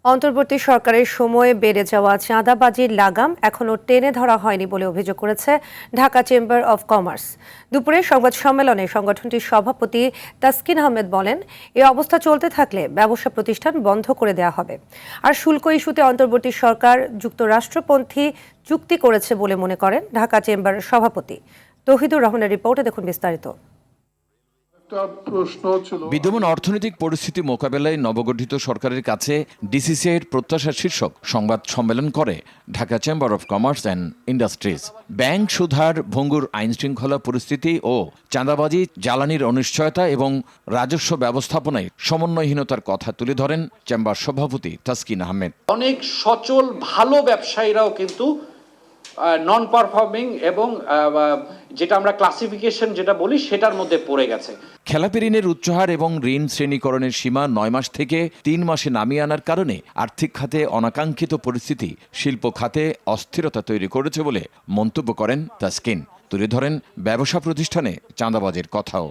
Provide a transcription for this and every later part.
অন্তর্বর্তী সরকারের সময়ে বেড়ে যাওয়া চাঁদাবাজির লাগাম এখনো টেনে ধরা হয়নি বলে অভিযোগ করেছে ঢাকা চেম্বার অব কমার্স। দুপুরে সংবাদ সম্মেলনে সংগঠনটির সভাপতি তাসকিন আহমেদ বলেন, এই অবস্থা চলতে থাকলে ব্যবসা প্রতিষ্ঠান বন্ধ করে দেওয়া হবে। আর শুল্ক ইস্যুতে অন্তর্বর্তী সরকার যুক্তরাষ্ট্রপন্থী চুক্তি করেছে বলে মনে করেন ঢাকা চেম্বারের সভাপতি। তৌহিদুর রহমানের রিপোর্টে দেখুন বিস্তারিত। বিদ্যমান অর্থনৈতিক পরিস্থিতি মোকাবেলায় নবগঠিত সরকারের কাছে ডিসিসিআইয়ের প্রত্যাশা শীর্ষক সংবাদ সম্মেলন করে Dhaka chamber of commerce and industries. Bank সুধার ভঙ্গুর আইনশৃঙ্খলা পরিস্থিতি ও চাঁদাবাজি, জ্বালানির অনিশ্চয়তা এবং রাজস্ব ব্যবস্থাপনায় সমন্বয়হীনতার কথা তুলে ধরেন চেম্বার সভাপতি তাসকিন আহমেদ। অনেক সচল ভালো ব্যবসায়ীরাও কিন্তু নন পারফর্মিং এবং যেটা আমরা ক্লাসিফিকেশন যেটা বলি সেটার মধ্যে পড়ে গেছে। খেলাপি ঋণের উচ্চহার এবং ঋণ শ্রেণীকরণের সীমা 9 মাস থেকে 3 মাসে নামিয়ে আনার কারণে আর্থিক খাতে অনাকাঙ্ক্ষিত পরিস্থিতি শিল্প খাতে অস্থিরতা তৈরি করেছে বলে মন্তব্য করেন তাসকিন। তুলে ধরেন ব্যবসা প্রতিষ্ঠানে চাঁদাবাজির কথাও।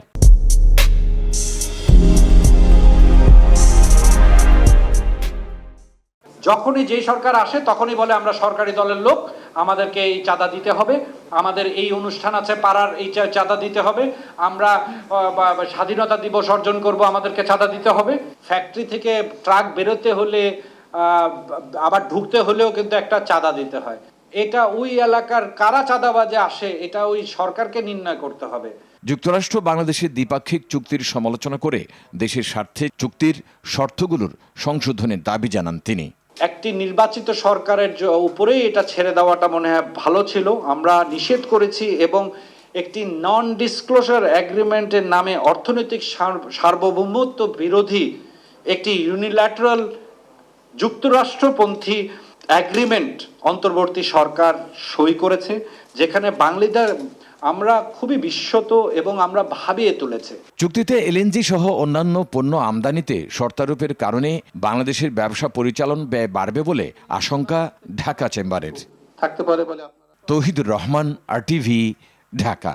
যখনই যেই সরকার আসে তখনই বলে আমরা সরকারি দলের লোক, আমাদেরকে এই চাঁদা দিতে হবে, আমাদের এই অনুষ্ঠান আছে পাড়ার, এই চাঁদা দিতে হবে, আমরা স্বাধীনতা দিবস অর্জন করব, আমাদেরকে চাঁদা দিতে হবে। ফ্যাক্টরি থেকে ট্রাক বেরোতে হলে আবার ঢুকতে হলেও কিন্তু একটা চাঁদা দিতে হয়। এটা ওই এলাকার কারা চাঁদাবাজে আসে এটা ওই সরকারকে নির্ণয় করতে হবে। যুক্তরাষ্ট্র বাংলাদেশের দ্বিপাক্ষিক চুক্তির সমালোচনা করে দেশের স্বার্থে চুক্তির শর্তগুলোর সংশোধনের দাবি জানান তিনি। একটি নির্বাচিত সরকারের উপরেই এটা ছেড়ে দেওয়াটা মনে হয় ভালো ছিল। আমরা নিষেধ করেছি এবং একটি নন ডিসক্লোজার এগ্রিমেন্টের নামে অর্থনৈতিক সার্বভৌমত্ব বিরোধী একটি ইউনিল্যাটারাল যুক্তরাষ্ট্রপন্থী এগ্রিমেন্ট অন্তর্বর্তী সরকার সই করেছে, যেখানে বাঙালিদের আমরা খুবই বিস্মিত এবং আমরা ভাবিয়ে তুলেছে। চুক্তিতে এলএনজি সহ অন্যান্য পণ্য আমদানিতে শর্তারোপের কারণে বাংলাদেশের ব্যবসা পরিচালন ব্যয় বাড়বে বলে আশঙ্কা ঢাকা চেম্বারের। থাকতে পারে বলে তৌহিদুর রহমান, RTV, ঢাকা।